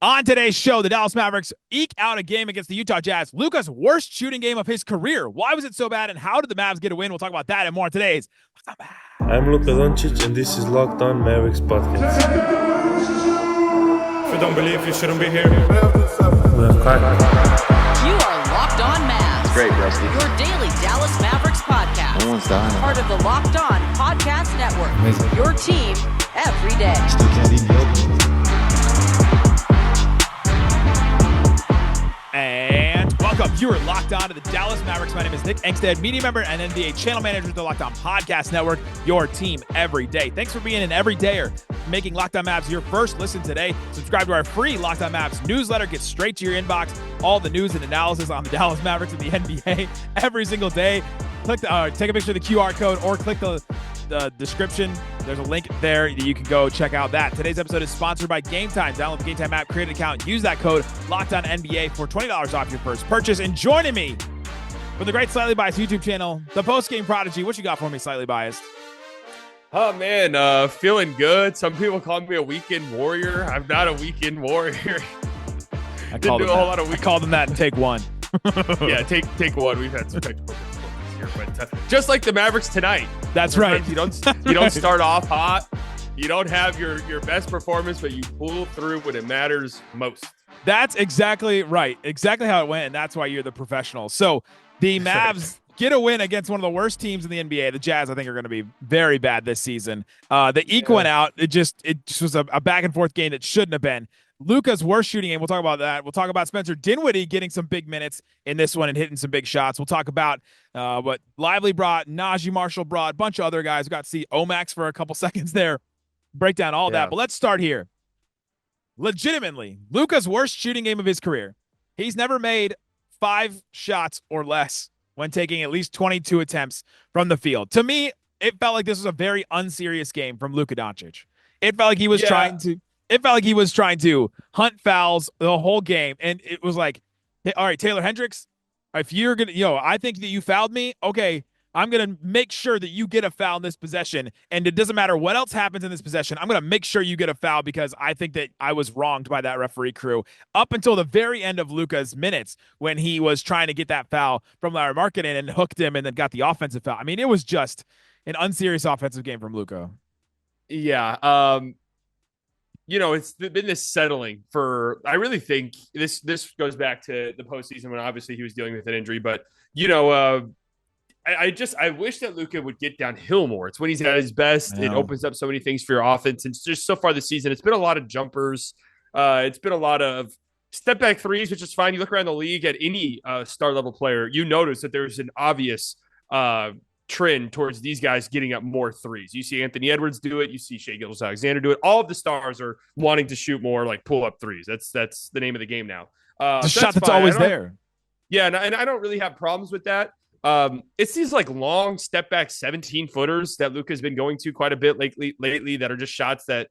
On today's show, the Dallas Mavericks eke out a game against the Utah Jazz. Luka's worst shooting game of his career. Why was it so bad, and how did the Mavs get a win? We'll talk about that and more on today's What's Up, Mavs? I'm Luka Doncic, and this is Locked On Mavericks podcast. If you don't believe, you shouldn't be here. We're cracked. You are Locked On Mavs. It's great, Rusty. Your daily Dallas Mavericks podcast. No one's dying. Part of the Locked On Podcast Network. Amazing. Your team every day. Still can't eat milk. And welcome. You are locked on to the Dallas Mavericks. My name is Nick Angstadt, media member and NBA channel manager of the Locked On Podcast Network, your team every day. Thanks for being an everydayer, making Locked On Mavs your first listen today. Subscribe to our free Locked On Mavs newsletter. Get straight to your inbox all the news and analysis on the Dallas Mavericks and the NBA every single day. Take a picture of the QR code or click the description. There's a link there that you can go check out that. Today's episode is sponsored by Game Time. Download the Game Time app, create an account, use that code LOCKEDONNBA for $20 off your first purchase. And joining me from the great Slightly Biased YouTube channel, the Postgame Prodigy. What you got for me, Slightly Biased? Oh, man, feeling good. Some people call me a weekend warrior. I'm not a weekend warrior. I called them that in take one. Yeah, take one. We've had some technical difficulties here, but just like the Mavericks tonight. That's right. You don't start off hot. You don't have your best performance, but you pull through when it matters most. That's exactly right. Exactly how it went, and that's why you're the professional. So the Mavs get a win against one of the worst teams in the NBA. The Jazz, I think, are going to be very bad this season. The eke went out. It just was a back and forth game that shouldn't have been. Luka's worst shooting game. We'll talk about that. We'll talk about Spencer Dinwiddie getting some big minutes in this one and hitting some big shots. We'll talk about what Lively brought, Naji Marshall brought, a bunch of other guys. We got to see Omax for a couple seconds there. Break down all that. But let's start here. Legitimately, Luka's worst shooting game of his career. He's never made 5 shots or less when taking at least 22 attempts from the field. To me, it felt like this was a very unserious game from Luka Doncic. It felt like he was trying to hunt fouls the whole game. And it was like, hey, all right, Taylor Hendricks, if you're going to, I think that you fouled me. Okay, I'm going to make sure that you get a foul in this possession. And it doesn't matter what else happens in this possession. I'm going to make sure you get a foul because I think that I was wronged by that referee crew up until the very end of Luka's minutes when he was trying to get that foul from Larry Markkinen and hooked him and then got the offensive foul. I mean, it was just an unserious offensive game from Luka. Yeah. It's been this settling for, I really think this goes back to the postseason when obviously he was dealing with an injury, but I wish that Luka would get downhill more. It's when he's at his best. It opens up so many things for your offense. And just so far this season, it's been a lot of jumpers. It's been a lot of step back threes, which is fine. You look around the league at any star level player, you notice that there's an obvious trend towards these guys getting up more threes. You see Anthony Edwards do it. You see Shai Gilgeous-Alexander do it. All of the stars are wanting to shoot more like pull up threes. That's the name of the game now. The shot that's always there. Yeah, and I don't really have problems with that. It's these like long step back 17-footers that Luka's been going to quite a bit lately that are just shots that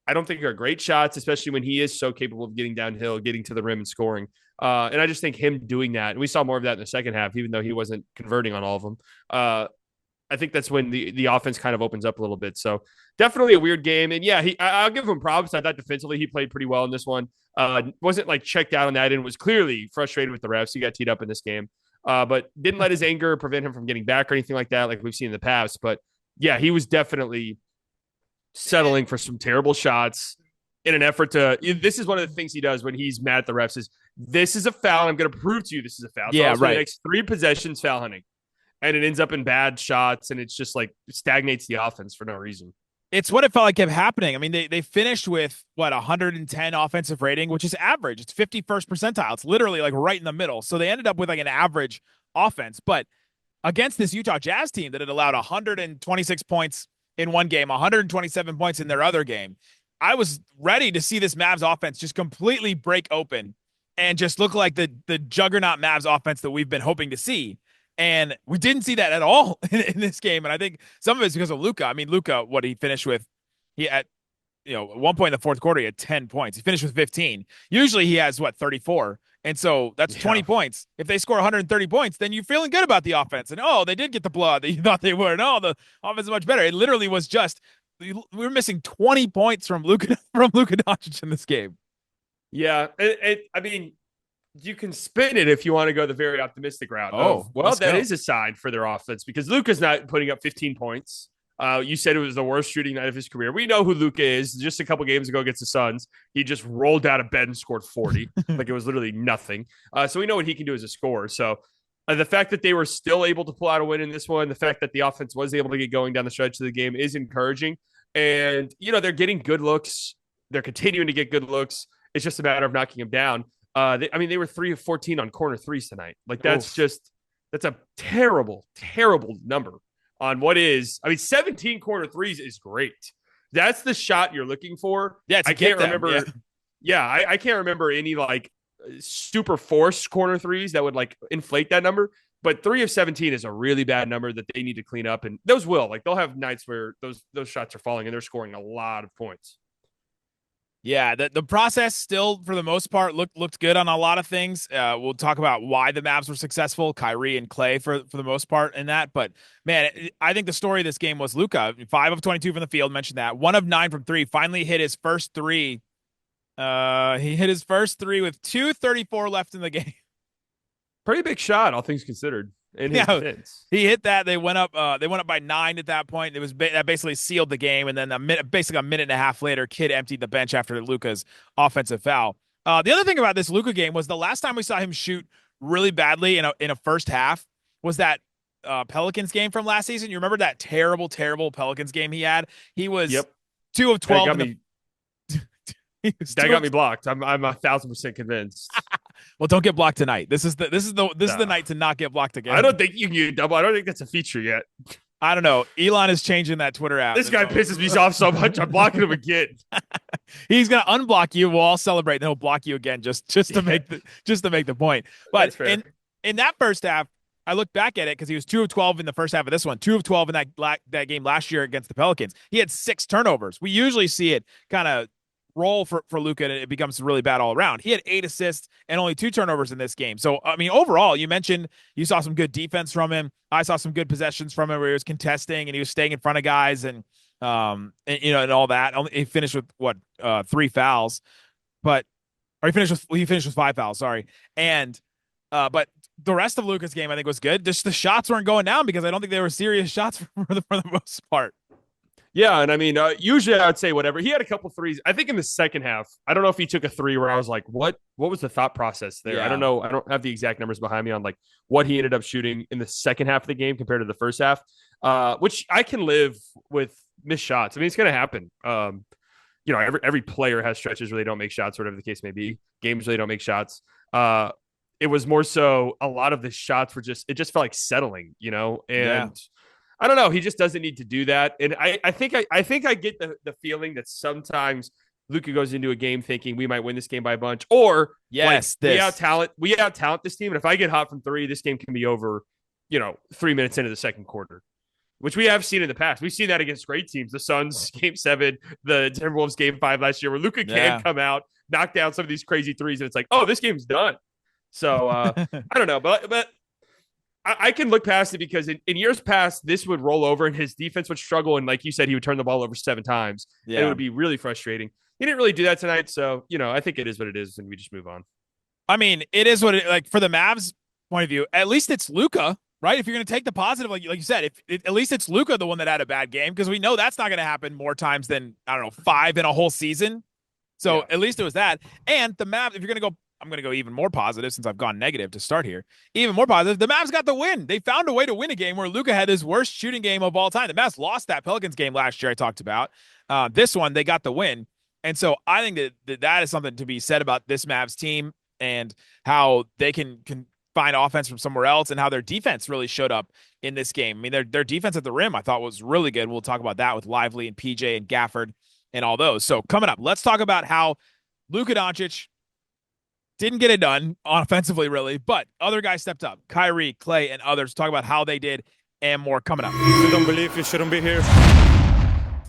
I don't think are great shots, especially when he is so capable of getting downhill, getting to the rim and scoring. And I just think him doing that, and we saw more of that in the second half, even though he wasn't converting on all of them. I think that's when the offense kind of opens up a little bit. So definitely a weird game. And yeah, I'll give him props. I thought defensively he played pretty well in this one. Wasn't like checked out on that and was clearly frustrated with the refs. He got teed up in this game. But didn't let his anger prevent him from getting back or anything like that, like we've seen in the past. But yeah, he was definitely settling for some terrible shots in an effort to. This is one of the things he does when he's mad at the refs is, this is a foul. I'm going to prove to you this is a foul. So yeah, right. The next 3 possessions foul hunting, and it ends up in bad shots, and it's just like stagnates the offense for no reason. It's what it felt like kept happening. I mean, they finished with 110 offensive rating, which is average. It's 51st percentile. It's literally like right in the middle. So they ended up with like an average offense. But against this Utah Jazz team that had allowed 126 points in one game, 127 points in their other game, I was ready to see this Mavs offense just completely break open and just look like the juggernaut Mavs offense that we've been hoping to see. And we didn't see that at all in this game. And I think some of it's because of Luka. I mean, Luka, what he finished with, at one point in the fourth quarter, he had 10 points. He finished with 15. Usually he has 34. And so that's 20 points. If they score 130 points, then you're feeling good about the offense. And, they did get the blowout that you thought they were. No, the offense is much better. It literally was just, we were missing 20 points from Luka Doncic in this game. Yeah, I mean, you can spin it if you want to go the very optimistic route. That is a sign for their offense because Luka's not putting up 15 points. You said it was the worst shooting night of his career. We know who Luka is. Just a couple games ago against the Suns, he just rolled out of bed and scored 40. Like it was literally nothing. So we know what he can do as a scorer. So the fact that they were still able to pull out a win in this one, the fact that the offense was able to get going down the stretch of the game is encouraging. And, they're getting good looks. They're continuing to get good looks. It's just a matter of knocking them down. They were 3 of 14 on corner threes tonight. Like that's a terrible, terrible number on what is. 17 corner threes is great. That's the shot you're looking for. Yeah, I can't remember. Yeah, I can't remember any like super forced corner threes that would like inflate that number. But 3 of 17 is a really bad number that they need to clean up. And those they'll have nights where those shots are falling and they're scoring a lot of points. Yeah, the process still, for the most part, looked good on a lot of things. We'll talk about why the Mavs were successful, Kyrie and Klay for the most part in that. But, man, I think the story of this game was Luka, 5 of 22 from the field, mentioned that. 1 of 9 from 3, finally hit his first 3. He hit his first 3 with 2:34 left in the game. Pretty big shot, all things considered. He hit that. They went up by 9 at that point. It was that basically sealed the game. And then basically a minute and a half later, Kidd emptied the bench after Luka's offensive foul. The other thing about this Luka game was the last time we saw him shoot really badly in a first half was that Pelicans game from last season. You remember that terrible Pelicans game he had? He was 2 of 12. That got me blocked. I'm 1,000% convinced. Well, don't get blocked tonight. This is the night to not get blocked again. I don't think you can get double. I don't think that's a feature yet. I don't know. Elon is changing that Twitter app. This guy pisses me off so much. I'm blocking him again. He's gonna unblock you. We'll all celebrate, and he'll block you again just to make the point. But in that first half, I look back at it because he was 2 of 12 in the first half of this one, 2 of 12 in that game last year against the Pelicans. He had 6 turnovers. We usually see it kind of roll for Luka and it becomes really bad all around. He had 8 assists and only 2 turnovers in this game. So, overall, you mentioned you saw some good defense from him. I saw some good possessions from him where he was contesting and he was staying in front of guys and all that. He finished with 3 fouls, he finished with 5 fouls. Sorry. And, but the rest of Luka's game, I think, was good. Just the shots weren't going down because I don't think they were serious shots for the most part. Yeah, and usually I would say whatever. He had a couple threes. I think in the second half, I don't know if he took a 3 where I was like, what was the thought process there? Yeah. I don't know. I don't have the exact numbers behind me on like what he ended up shooting in the second half of the game compared to the first half, which I can live with missed shots. It's going to happen. Every player has stretches where they don't make shots, whatever the case may be. Games where they don't make shots. It was more so a lot of the shots were it just felt like settling, and I don't know. He just doesn't need to do that. And I think I get the feeling that sometimes Luka goes into a game thinking we might win this game by a bunch, or we out talent this team. And if I get hot from 3, this game can be over, 3 minutes into the second quarter, which we have seen in the past. We've seen that against great teams. The Suns game 7, the Timberwolves game 5 last year, where Luka can come out, knock down some of these crazy threes, and it's like, oh, this game's done. So I don't know, but I can look past it because in years past, this would roll over and his defense would struggle. And like you said, he would turn the ball over 7 times. Yeah. And it would be really frustrating. He didn't really do that tonight. So, I think it is what it is. And we just move on. It is what for the Mavs point of view, at least it's Luka, right? If you're going to take the positive, like you said, at least it's Luka, the one that had a bad game, because we know that's not going to happen more times than, 5 in a whole season. So at least it was that. And the Mavs, if you're going to go, I'm going to go even more positive since I've gone negative to start here. Even more positive. The Mavs got the win. They found a way to win a game where Luka had his worst shooting game of all time. The Mavs lost that Pelicans game last year I talked about. This one, they got the win. And so I think that is something to be said about this Mavs team and how they can find offense from somewhere else and how their defense really showed up in this game. Their defense at the rim I thought was really good. We'll talk about that with Lively and PJ and Gafford and all those. So coming up, let's talk about how Luka Doncic didn't get it done offensively, really, but other guys stepped up. Kyrie, Klay, and others. Talk about how they did and more coming up. If you don't believe, you shouldn't be here.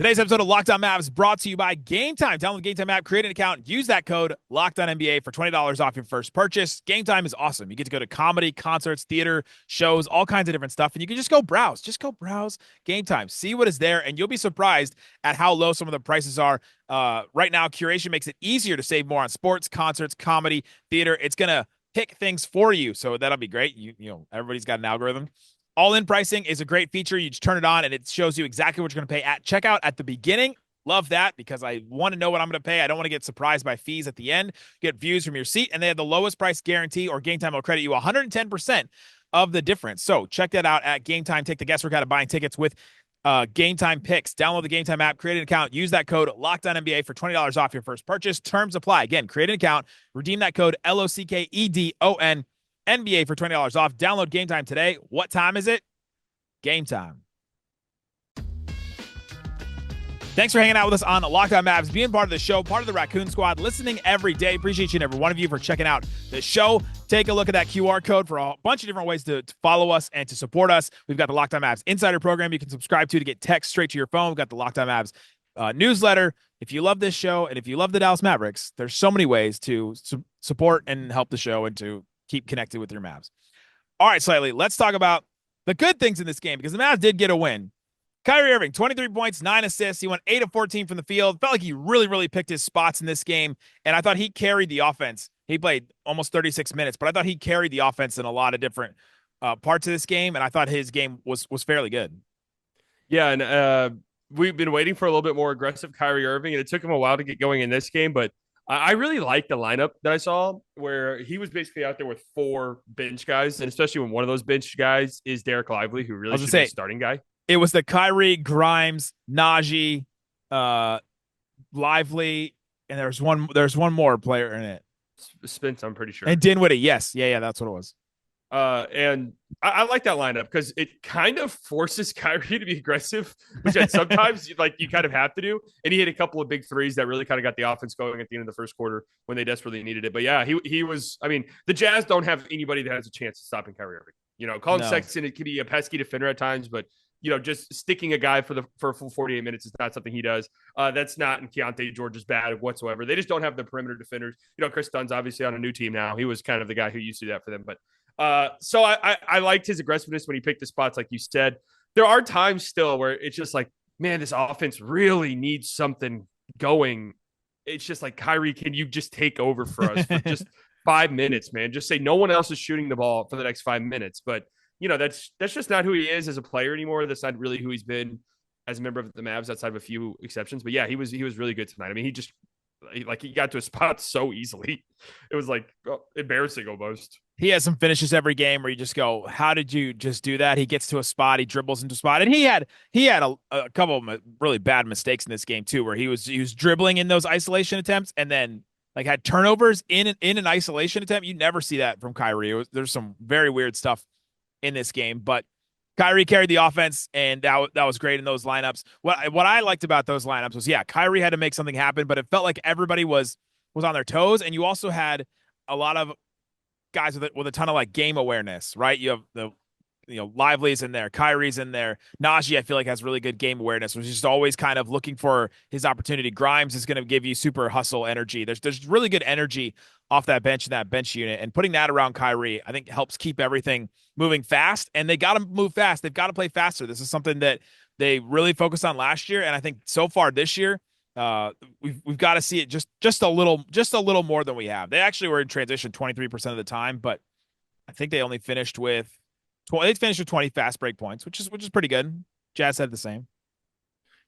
Today's episode of Locked On Mavs brought to you by Game Time. Download the Game Time app, create an account, use that code LOCKEDONNBA for $20 off your first purchase. Game Time is awesome. You get to go to comedy, concerts, theater, shows, all kinds of different stuff, and you can just go browse. Just go browse Game Time. See what is there, and you'll be surprised at how low some of the prices are. Right now, curation makes it easier to save more on sports, concerts, comedy, theater. It's going to pick things for you, so that'll be great. You know, everybody's got an algorithm. All-in pricing is a great feature. You just turn it on, and it shows you exactly what you're going to pay at checkout at the beginning. Love that because I want to know what I'm going to pay. I don't want to get surprised by fees at the end. Get views from your seat, and they have the lowest price guarantee, or Game Time will credit you 110% of the difference. So check that out at Game Time. Take the guesswork out of buying tickets with Game Time picks. Download the Game Time app, create an account, use that code LOCKEDONNBA for $20 off your first purchase. Terms apply. Again, create an account, redeem that code LOCKEDON NBA for $20 off. Download Game Time today. What time is it? Game time. Thanks for hanging out with us on Locked On Mavs, being part of the show, part of the Raccoon Squad, listening every day. Appreciate you and every one of you for checking out the show. Take a look at that QR code for a bunch of different ways to follow us and to support us. We've got the Locked On Mavs Insider program you can subscribe to get text straight to your phone. We've got the Locked On Mavs newsletter. If you love this show and if you love the Dallas Mavericks, there's so many ways to support and help the show and to keep connected with your Mavs. All right, Slightly, let's talk about the good things in this game because the Mavs did get a win. Kyrie Irving, 23 points, 9 assists. He went 8 of 14 from the field. Felt like he really picked his spots in this game, and I thought he carried the offense. He played almost 36 minutes, but I thought he carried the offense in a lot of different parts of this game, and I thought his game was fairly good. Yeah, and we've been waiting for a little bit more aggressive Kyrie Irving, and it took him a while to get going in this game, but I really like the lineup that I saw where he was basically out there with 4 bench guys, and especially when one of those bench guys is Dereck Lively, who really should be a starting guy. It was the Kyrie, Grimes, Naji, Lively, and there's one more player in it. Spence, I'm pretty sure. And Dinwiddie, yes. Yeah, that's what it was. And I like that lineup because it kind of forces Kyrie to be aggressive, which sometimes you kind of have to do. And he hit a couple of big threes that really kind of got the offense going at the end of the first quarter when they desperately needed it. But yeah, he was. I mean, the Jazz don't have anybody that has a chance of stopping Kyrie Irving. You know, Colin Sexton, it can be a pesky defender at times, but just sticking a guy for a full 48 minutes is not something he does. That's not in Keontae George's bad whatsoever. They just don't have the perimeter defenders. Chris Dunn's obviously on a new team now. He was kind of the guy who used to do that for them, but. So I liked his aggressiveness when he picked the spots, like you said. There are times still where it's just like, man, this offense really needs something going. It's just like, Kyrie, can you just take over for us for just 5 minutes, man? Just say no one else is shooting the ball for the next 5 minutes. But, that's just not who he is as a player anymore. That's not really who he's been as a member of the Mavs outside of a few exceptions. But yeah, he was really good tonight. I mean, he got to a spot so easily. It was embarrassing almost. He has some finishes every game where you just go, how did you just do that? He gets to a spot, he dribbles into a spot. And he had a couple of really bad mistakes in this game too, where he was dribbling in those isolation attempts and then had turnovers in an isolation attempt. You never see that from Kyrie. There's some very weird stuff in this game, but Kyrie carried the offense, and that was great in those lineups. What I liked about those lineups was, Kyrie had to make something happen, but it felt like everybody was on their toes, and you also had a lot of guys with a ton of game awareness, right? You have the Lively's in there, Kyrie's in there. Naji, I feel like, has really good game awareness, which is just always kind of looking for his opportunity. Grimes is going to give you super hustle energy. There's really good energy off that bench in that bench unit, and putting that around Kyrie, I think, helps keep everything moving fast. And they got to move fast. They've got to play faster. This is something that they really focused on last year, and I think so far this year, we've got to see it just a little more than we have. They actually were in transition 23% of the time, but I think they only finished with 20 fast break points, which is pretty good. Jazz had the same.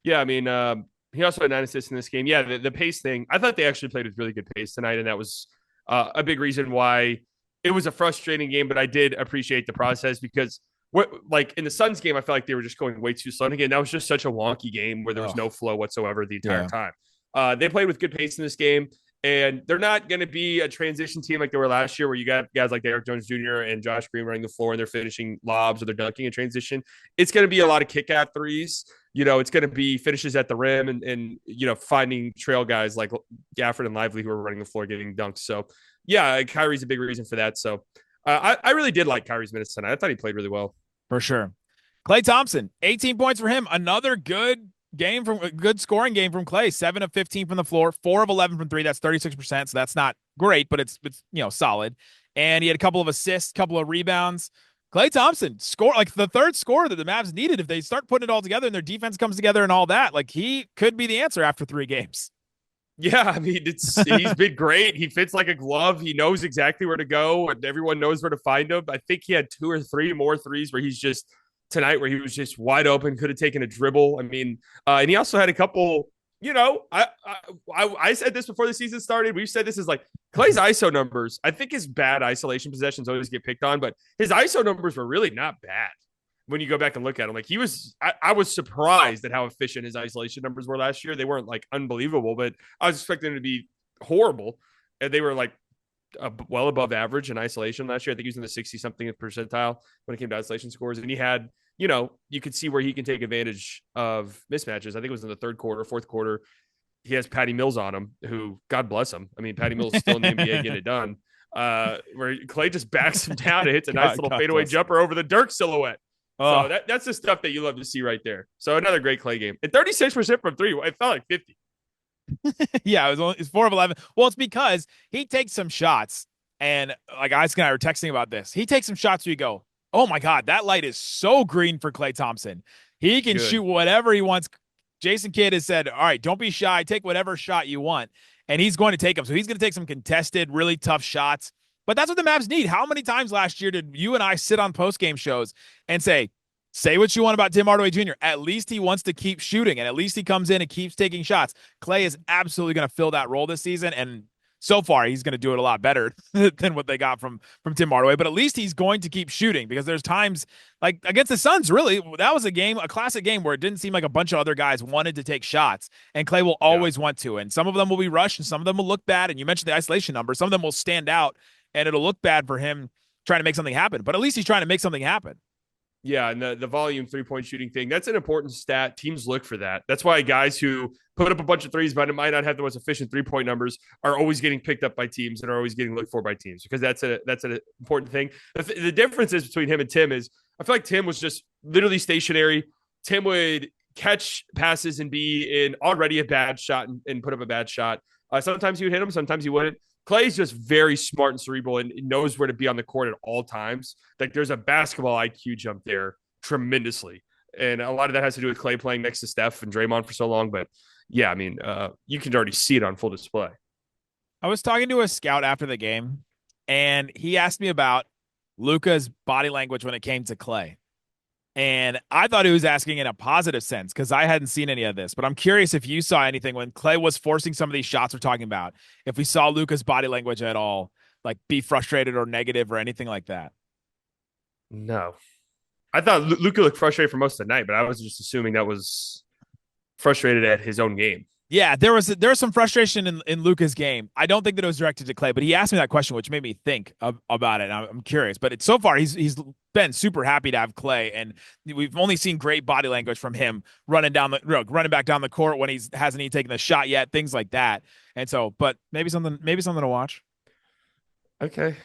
Yeah, I mean, he also had 9 assists in this game. Yeah, the pace thing, I thought they actually played with really good pace tonight, and that was a big reason why it was a frustrating game, but I did appreciate the process because in the Suns game, I felt like they were just going way too slow. And again, that was just such a wonky game where there was no flow whatsoever the entire time. They played with good pace in this game, and they're not going to be a transition team like they were last year where you got guys like Derrick Jones Jr. and Josh Green running the floor and they're finishing lobs or they're dunking in transition. It's going to be a lot of kick out threes. It's going to be finishes at the rim and finding trail guys like Gafford and Lively who are running the floor getting dunks. So, yeah, Kyrie's a big reason for that. So, I really did like Kyrie's minutes tonight. I thought he played really well. For sure. Klay Thompson, 18 points for him. Another good good scoring game from Klay. 7 of 15 from the floor, 4 of 11 from three. That's 36%. So that's not great, but it's solid. And he had a couple of assists, couple of rebounds. Klay Thompson score like the third scorer that the Mavs needed. If they start putting it all together and their defense comes together and all that, like he could be the answer after 3 games. Yeah, I mean, he's been great. He fits like a glove. He knows exactly where to go, and everyone knows where to find him. I think he had 2 or 3 more threes where tonight where he was just wide open, could have taken a dribble. I mean, and he also had a couple. I said this before the season started. We've said this is like Klay's ISO numbers. I think his bad isolation possessions always get picked on, but his ISO numbers were really not bad when you go back and look at him. Like I was surprised at how efficient his isolation numbers were last year. They weren't like unbelievable, but I was expecting them to be horrible. And they were like well above average in isolation last year. I think he was in the 60-something percentile when it came to isolation scores. And he had, you could see where he can take advantage of mismatches. I think it was in the third quarter, fourth quarter. He has Patty Mills on him, who, God bless him. I mean, Patty Mills is still in the NBA getting it done. Where Klay just backs him down and hits a nice little fadeaway jumper over the Dirk silhouette. So that's the stuff that you love to see right there. So another great Klay game. And 36% from 3. It felt like 50. Yeah, it's 4 of 11. Well, it's because he takes some shots, and like Isaac and I were texting about this. He takes some shots where you go, oh my God, that light is so green for Klay Thompson. He can shoot whatever he wants. Jason Kidd has said, all right, don't be shy. Take whatever shot you want. And he's going to take them. So he's going to take some contested, really tough shots. But that's what the Mavs need. How many times last year did you and I sit on post-game shows and say what you want about Tim Hardaway Jr. At least he wants to keep shooting, and at least he comes in and keeps taking shots. Klay is absolutely going to fill that role this season, and so far he's going to do it a lot better than what they got from Tim Hardaway. But at least he's going to keep shooting, because there's times like against the Suns, really, that was a classic game where it didn't seem like a bunch of other guys wanted to take shots, and Klay will always want to. And some of them will be rushed, and some of them will look bad. And you mentioned the isolation number. Some of them will stand out, and it'll look bad for him trying to make something happen. But at least he's trying to make something happen. Yeah, and the volume 3-point shooting thing, that's an important stat. Teams look for that. That's why guys who put up a bunch of threes but it might not have the most efficient 3-point numbers are always getting picked up by teams and are always getting looked for by teams, because that's an important thing. The difference is between him and Tim is I feel like Tim was just literally stationary. Tim would catch passes and be in already a bad shot and put up a bad shot. Sometimes he would hit them, sometimes he wouldn't. Klay's just very smart and cerebral and knows where to be on the court at all times. Like, there's a basketball IQ jump there tremendously. And a lot of that has to do with Klay playing next to Steph and Draymond for so long. But yeah, I mean, you can already see it on full display. I was talking to a scout after the game, and he asked me about Luka's body language when it came to Klay. And I thought he was asking in a positive sense, because I hadn't seen any of this. But I'm curious if you saw anything when Klay was forcing some of these shots we're talking about, if we saw Luka's body language at all, like be frustrated or negative or anything like that. No. I thought Luka looked frustrated for most of the night, but I was just assuming that was frustrated at his own game. Yeah, there was some frustration in Luka's game. I don't think that it was directed to Klay, but he asked me that question, which made me think about it. And I'm curious, but so far he's been super happy to have Klay, and we've only seen great body language from him running back down the court when he hasn't even taken the shot yet, things like that. And so, but maybe something to watch. Okay.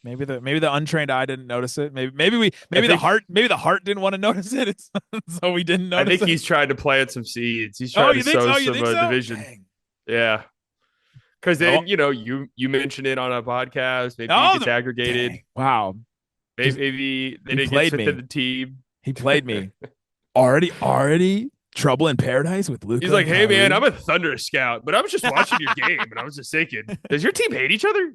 Maybe the untrained eye didn't notice it. Maybe the heart didn't want to notice it, so we didn't notice. I think he's trying to plant some seeds. He's trying to sow some division. Dang. Yeah, because then you mentioned it on a podcast. Maybe he gets aggregated. Dang. Wow. Maybe they didn't get fit to the team. He played me. Already. Trouble in paradise with Luka. He's like, hey, man, I'm a Thunder scout, but I was just watching your game, and I was just thinking, does your team hate each other?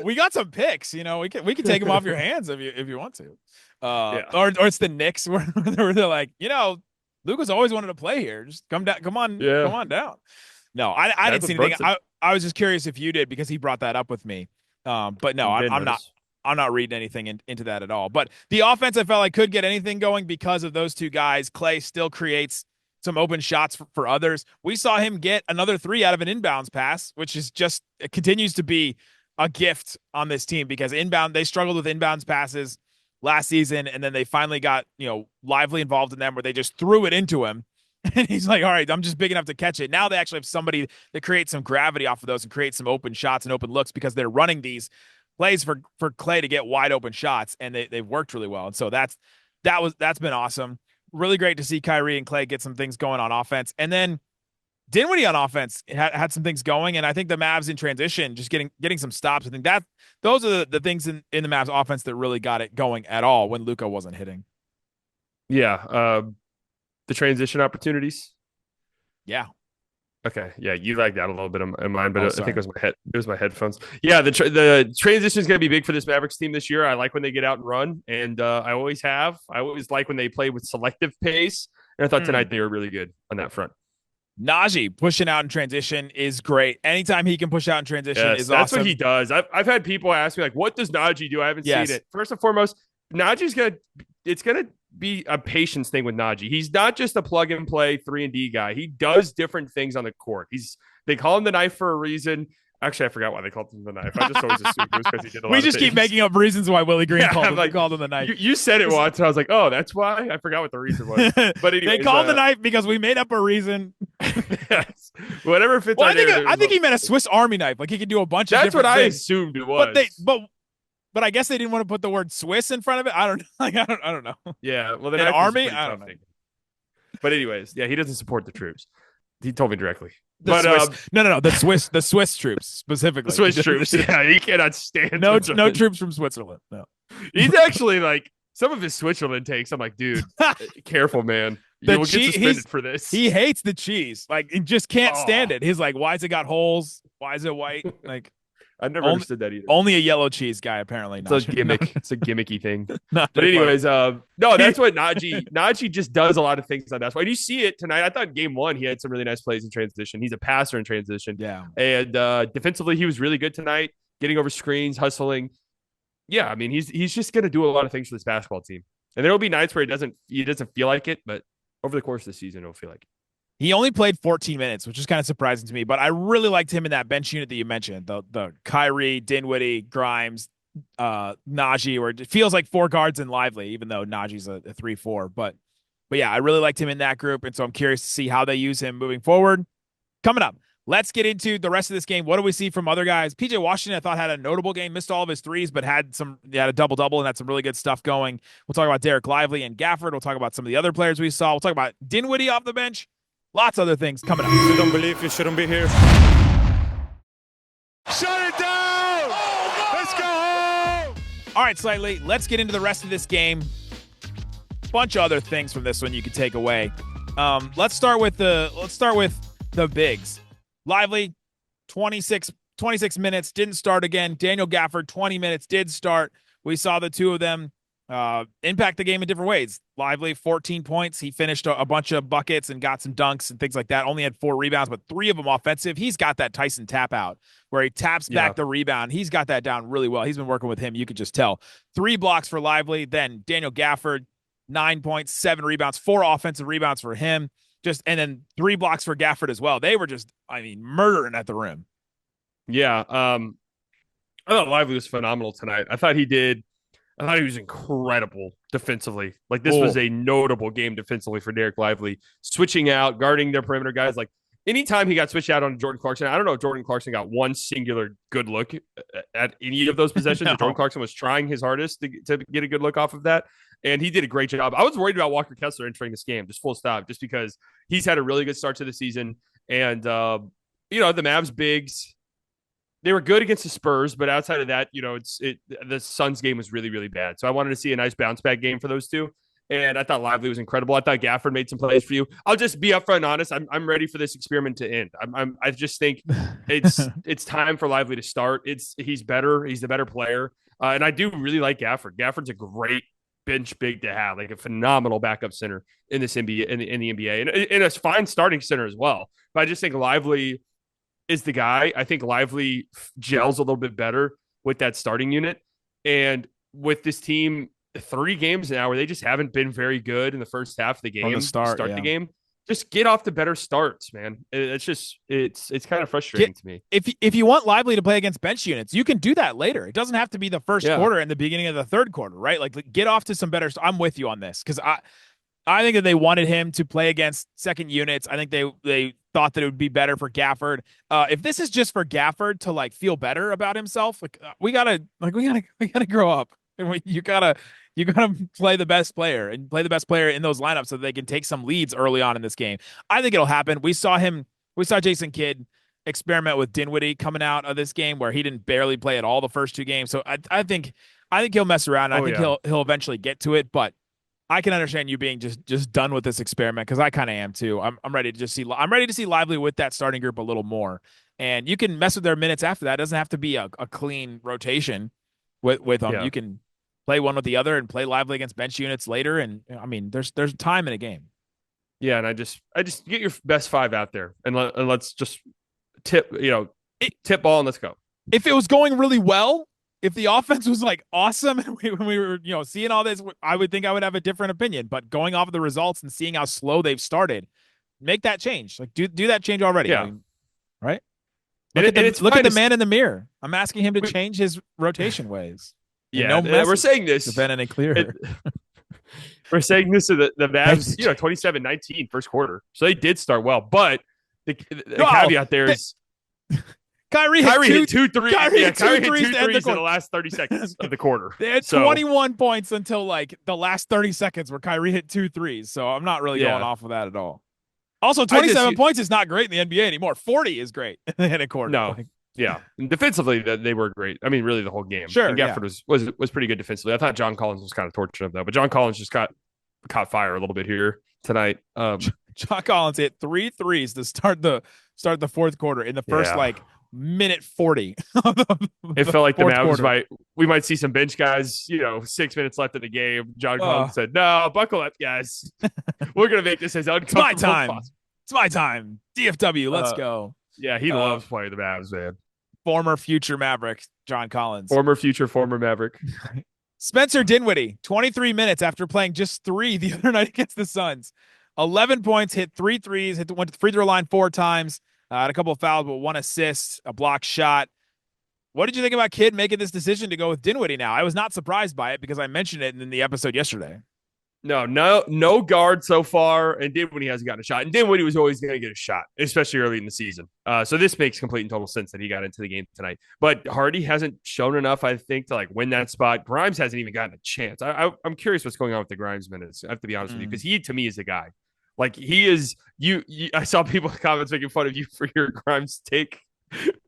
We got some picks. We can take them off your hands if you want to. Or it's the Knicks where they're like, Luka's always wanted to play here. Just come down. Come on down. No, I didn't see anything. I was just curious if you did, because he brought that up with me. But no, I'm not reading anything into that at all. But the offense, I felt like could get anything going because of those two guys. Klay still creates some open shots for others. We saw him get another 3 out of an inbounds pass, which is it continues to be a gift on this team, because they struggled with inbounds passes last season, and then they finally got, Lively involved in them where they just threw it into him. And he's like, all right, I'm just big enough to catch it. Now they actually have somebody that creates some gravity off of those and creates some open shots and open looks, because they're running these plays for Klay to get wide open shots, and they've worked really well. And so that's been awesome. really great to see Kyrie and Klay get some things going on offense. And then Dinwiddie on offense had some things going, and I think the Mavs in transition, just getting some stops. I think that those are the things in the Mavs offense that really got it going at all when Luka wasn't hitting. Yeah, the transition opportunities. Yeah. Okay, yeah, you like that a little bit in mine, but I sorry. think it was my headphones. Yeah, the transition is going to be big for this Mavericks team this year. I like when they get out and run, and I always like when they play with selective pace. And I thought tonight they were really good on that front. Naji pushing out in transition is great. Anytime he can push out in transition is that's awesome. what he does. I've had people ask me like, "What does Naji do?" I haven't seen it. First and foremost, it's gonna be a patience thing with Naji. He's not just a plug and play 3-and-D guy. He does different things on the court. They call him the knife for a reason. Actually, I forgot why they called him the knife. I just always assumed it was because he did a lot We of just things. keep making up reasons why Willie Green called him the knife. You said it once, and I was like, "Oh, that's why." I forgot what the reason was. But anyways, they called him the knife because we made up a reason. Yes. Whatever fits. Well, I think he meant a Swiss Army knife. Like he could do a bunch of That's different what things. I assumed it was. But I guess they didn't want to put the word Swiss in front of it. I don't know. Yeah, well, the An army. I don't know. But anyways, yeah, he doesn't support the troops. He told me directly. No, the Swiss troops specifically. The Swiss troops. Yeah, he cannot stand no troops from Switzerland. No, he's actually like some of his Switzerland takes. I'm like, dude, careful, man. You will get suspended for this. He hates the cheese. Like he just can't stand it. He's like, why has it got holes? Why is it white? Like I never understood that either. Only a yellow cheese guy, apparently. It's a gimmick. It's a gimmicky thing. But anyways, no, that's what Naji just does a lot of things on that. And you see it tonight. I thought game one, he had some really nice plays in transition. He's a passer in transition. Yeah. And defensively, he was really good tonight, getting over screens, hustling. Yeah, I mean, he's just going to do a lot of things for this basketball team. And there will be nights where he doesn't feel like it, but over the course of the season, it'll feel like it. He only played 14 minutes, which is kind of surprising to me, but I really liked him in that bench unit that you mentioned, the Kyrie, Dinwiddie, Grimes, Naji, where it feels like four guards and Lively, even though Naji's a 3-4. But yeah, I really liked him in that group, and so I'm curious to see how they use him moving forward. Coming up, let's get into the rest of this game. What do we see from other guys? PJ Washington, I thought, had a notable game, missed all of his threes, but had a double-double and had some really good stuff going. We'll talk about Dereck Lively and Gafford. We'll talk about some of the other players we saw. We'll talk about Dinwiddie off the bench. Lots of other things coming up. If you don't believe, you shouldn't be here. Shut it down! Oh, no! Let's go home! All right, Slightly, let's get into the rest of this game. Bunch of other things from this one you could take away. Let's start with the bigs. Lively, 26 minutes, didn't start again. Daniel Gafford, 20 minutes, did start. We saw the two of them impact the game in different ways. Lively, 14 points. He finished a bunch of buckets and got some dunks and things like that. Only had 4 rebounds, but 3 of them offensive. He's got that Tyson tap out where he taps back the rebound. He's got that down really well. He's been working with him. You could just tell. 3 blocks for Lively. Then Daniel Gafford, 9 points, 7 rebounds, 4 offensive rebounds for him. And then 3 blocks for Gafford as well. They were just, murdering at the rim. Yeah. I thought Lively was phenomenal tonight. I thought he was incredible defensively. Like this was a notable game defensively for Dereck Lively, switching out, guarding their perimeter guys. Like anytime he got switched out on Jordan Clarkson, I don't know if Jordan Clarkson got one singular good look at any of those possessions. No. Jordan Clarkson was trying his hardest to get a good look off of that. And he did a great job. I was worried about Walker Kessler entering this game, just full stop, just because he's had a really good start to the season. And, the Mavs bigs, they were good against the Spurs, but outside of that, the Suns game was really, really bad. So I wanted to see a nice bounce back game for those two. And I thought Lively was incredible. I thought Gafford made some plays for you. I'll just be upfront and honest. I'm ready for this experiment to end. I just think it's time for Lively to start. He's better. He's the better player. And I do really like Gafford. Gafford's a great bench big to have, like a phenomenal backup center in this NBA, in the NBA, and a fine starting center as well. But I just think Lively is the guy. I think Lively gels a little bit better with that starting unit. And with this team, 3 games now where they just haven't been very good in the first half of the game, the game, just get off the better starts, man. It's kind of frustrating to me. If you want Lively to play against bench units, you can do that later. It doesn't have to be the first quarter and the beginning of the third quarter, right? Like get off to some better. I'm with you on this because I think that they wanted him to play against second units. I think they thought that it would be better for Gafford. If this is just for Gafford to feel better about himself, we gotta grow up. You gotta play the best player and play the best player in those lineups so that they can take some leads early on in this game. I think it'll happen. We saw Jason Kidd experiment with Dinwiddie coming out of this game where he didn't barely play at all the first two games. So I think he'll mess around. And I think he'll eventually get to it, but I can understand you being just done with this experiment because I kind of am too. I'm ready to see Lively with that starting group a little more. And you can mess with their minutes after that. It doesn't have to be a clean rotation with them. Yeah. You can play one with the other and play Lively against bench units later. And I mean, there's time in a game. Yeah, and I just get your best five out there and let's just tip ball and let's go. If it was going really well, if the offense was like awesome and we were seeing all this, I would think I would have a different opinion. But going off of the results and seeing how slow they've started, make that change. Like do that change already. Yeah. I mean, right. Look at the man in the mirror. I'm asking him to change his rotation ways. Yeah, we're saying this. Any clearer. We're saying this to the Mavs, 27-19 first quarter. So they did start well, but the caveat there is Kyrie hit two threes. Kyrie hit two threes in the last 30 seconds of the quarter. They had 21 points until like the last 30 seconds where Kyrie hit 2 threes. So I'm not really going off of that at all. Also, 27 points is not great in the NBA anymore. 40 is great in a quarter. No. Yeah. And defensively, they were great. I mean, really the whole game. Sure. And Gafford was pretty good defensively. I thought John Collins was kind of torturing him, though. But John Collins just caught fire a little bit here tonight. John Collins hit 3 threes to start the fourth quarter in the first minute 40. It felt like the Mavs quarter. we might see some bench guys, 6 minutes left in the game. John Collins said, "No, buckle up, guys. We're going to make this as uncomfortable as possible. It's my time. DFW, let's go." Yeah, he loves playing the Mavs, man. Former future Maverick, John Collins. Former Maverick. Spencer Dinwiddie, 23 minutes after playing just 3 the other night against the Suns. 11 points, hit 3 threes, went to the free throw line 4 times, had a couple of fouls, but 1 assist, a block shot. What did you think about Kidd making this decision to go with Dinwiddie now? I was not surprised by it because I mentioned it in the episode yesterday. No guard so far, and Dinwiddie hasn't gotten a shot. And Dinwiddie was always going to get a shot, especially early in the season. So this makes complete and total sense that he got into the game tonight. But Hardy hasn't shown enough, I think, to win that spot. Grimes hasn't even gotten a chance. I'm curious what's going on with the Grimes minutes. I have to be honest with you, because he, to me, is the guy. He is you. I saw people in the comments making fun of you for your Grimes take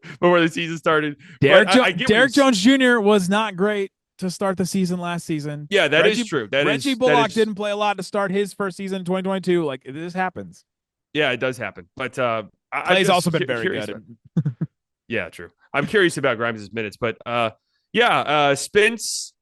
before the season started. Dereck Jones Jr. was not great to start the season last season. Yeah, that is true. Reggie Bullock didn't play a lot to start his first season in 2022. This happens. Yeah, it does happen. But Clay's also been very good. Yeah, true. I'm curious about Grimes' minutes, but Spence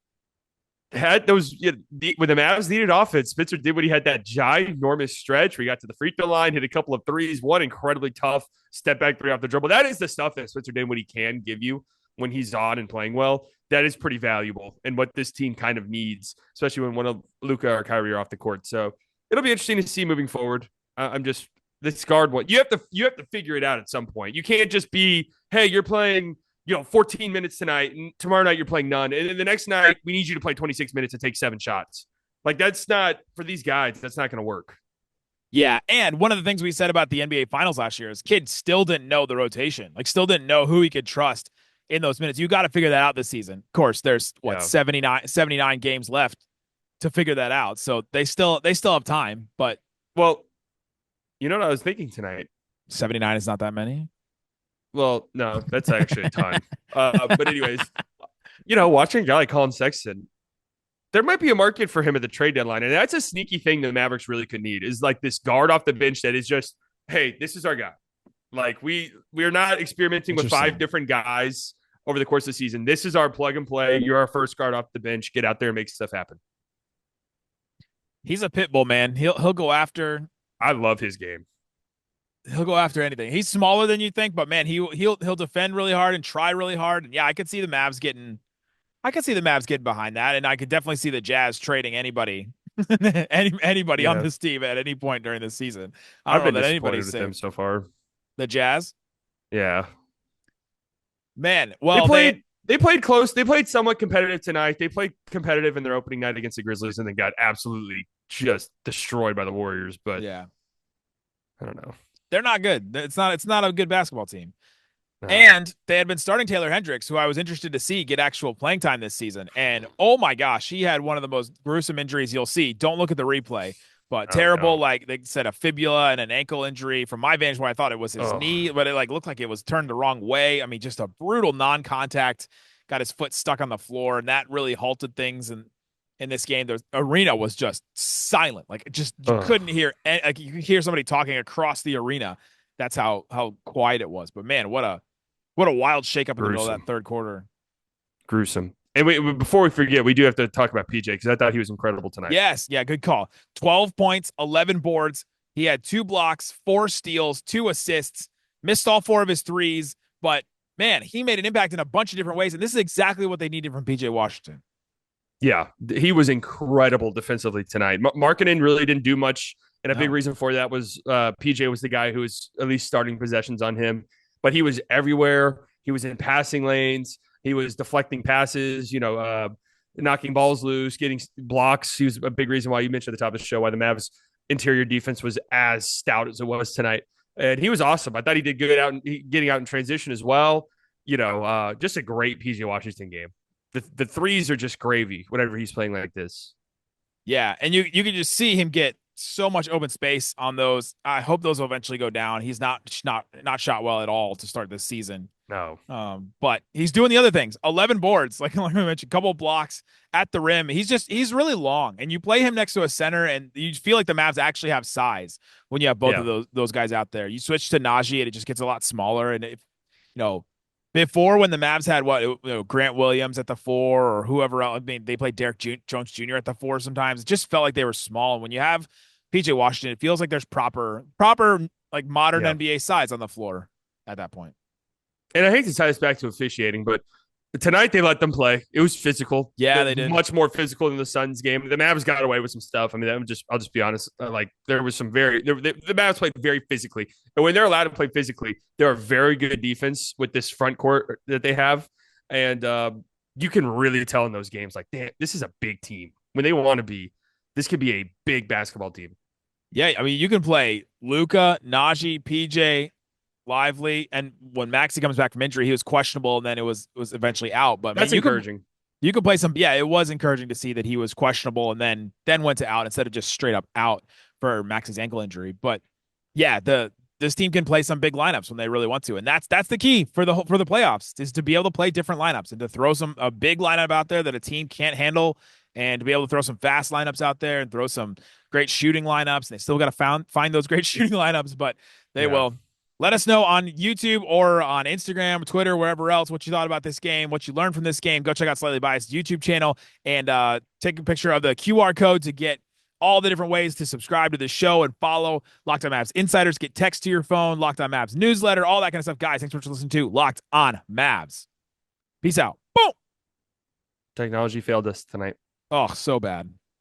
had those when the Mavs needed offense. Spencer Dinwiddie had that ginormous stretch where he got to the free throw line, hit a couple of threes, one incredibly tough step back 3 off the dribble. That is the stuff that Spencer Dinwiddie can give you when he's on and playing well. That is pretty valuable and what this team kind of needs, especially when one of Luka or Kyrie are off the court. So it'll be interesting to see moving forward. I'm just this guard one. You have to figure it out at some point. You can't just be, hey, you're playing 14 minutes tonight, and tomorrow night you're playing none, and then the next night we need you to play 26 minutes and take 7 shots. That's not for these guys. That's not going to work. Yeah, and one of the things we said about the NBA Finals last year is Kidd still didn't know the rotation, still didn't know who he could trust in those minutes. You got to figure that out this season. Of course, there's 79 games left to figure that out. So they still have time, but you know what I was thinking tonight? 79 is not that many. Well, no, that's actually a ton. But anyways, watching a guy like Colin Sexton, there might be a market for him at the trade deadline. And that's a sneaky thing the Mavericks really could need is this guard off the bench that is just, hey, this is our guy. We're not experimenting with 5 different guys over the course of the season. This is our plug and play. You're our first guard off the bench. Get out there and make stuff happen. He's a pit bull, man. He'll go after. I love his game. He'll go after anything. He's smaller than you think, but man, he'll defend really hard and try really hard. And yeah, I could see the Mavs getting behind that, and I could definitely see the Jazz trading anybody on this team at any point during this season. I've been disappointed with them so far. The Jazz? Yeah. Man, well, they played close. They played somewhat competitive tonight. They played competitive in their opening night against the Grizzlies and then got absolutely just destroyed by the Warriors. But yeah, I don't know. They're not good. It's not a good basketball team. And they had been starting Taylor Hendricks, who I was interested to see get actual playing time this season. And oh my gosh, he had one of the most gruesome injuries you'll see. Don't look at the replay, but terrible. No. Like they said, a fibula and an ankle injury. From my vantage point, I thought it was his knee, but it like looked like it was turned the wrong way. I mean, just a brutal non-contact. Got his foot stuck on the floor, and that really halted things. And in this game, the arena was just silent. Like just you couldn't hear. Like you could hear somebody talking across the arena. That's how quiet it was. But man, what a wild shakeup in the middle of that third quarter. Gruesome. And before we forget, we do have to talk about PJ because I thought he was incredible tonight. Yes. Yeah. Good call. 12 points, 11 boards. He had 2 blocks, 4 steals, 2 assists, missed all 4 of his threes. But man, he made an impact in a bunch of different ways. And this is exactly what they needed from PJ Washington. Yeah. He was incredible defensively tonight. Markkanen really didn't do much. And a big reason for that was PJ was the guy who was at least starting possessions on him. But he was everywhere. He was in passing lanes. He was deflecting passes, knocking balls loose, getting blocks. He was a big reason why you mentioned at the top of the show why the Mavs interior defense was as stout as it was tonight. And he was awesome. I thought he did good getting out in transition as well. Just a great PJ Washington game. The threes are just gravy whenever he's playing like this. Yeah, and you can just see him get so much open space on those. I hope those will eventually go down. He's not shot well at all to start this season. No. But he's doing the other things. 11 boards, like I mentioned, a couple of blocks at the rim. He's really long, and you play him next to a center, and you feel like the Mavs actually have size when you have both of those guys out there. You switch to Naji, and it just gets a lot smaller. And if before when the Mavs had Grant Williams at the 4 or whoever else, I mean, they played Derek Jones Jr. at the 4 sometimes. It just felt like they were small. And when you have PJ Washington, it feels like there's proper like modern NBA size on the floor at that point. And I hate to tie this back to officiating, but tonight they let them play. It was physical. Yeah, they did. Much more physical than the Suns game. The Mavs got away with some stuff. I mean, I'll just be honest. There was some the Mavs played very physically. And when they're allowed to play physically, they're a very good defense with this front court that they have. And you can really tell in those games, like, damn, this is a big team. When they want to be, this could be a big basketball team. Yeah, I mean, you can play Luka, Naji, PJ, Lively, and when Maxey comes back from injury, he was questionable, and then it was eventually out. But that's encouraging. You could play some. Yeah, it was encouraging to see that he was questionable, and then went to out instead of just straight up out for Maxey's ankle injury. But yeah, this team can play some big lineups when they really want to, and that's the key for the playoffs is to be able to play different lineups and to throw a big lineup out there that a team can't handle, and to be able to throw some fast lineups out there and throw some great shooting lineups. And they still got to find those great shooting lineups, but they will. Let us know on YouTube or on Instagram, Twitter, wherever else, what you thought about this game, what you learned from this game. Go check out Slightly Biased YouTube channel and take a picture of the QR code to get all the different ways to subscribe to the show and follow Locked On Mavs Insiders. Get text to your phone, Locked On Mavs newsletter, all that kind of stuff. Guys, thanks so much for listening to Locked On Mavs. Peace out. Boom. Technology failed us tonight. Oh, so bad.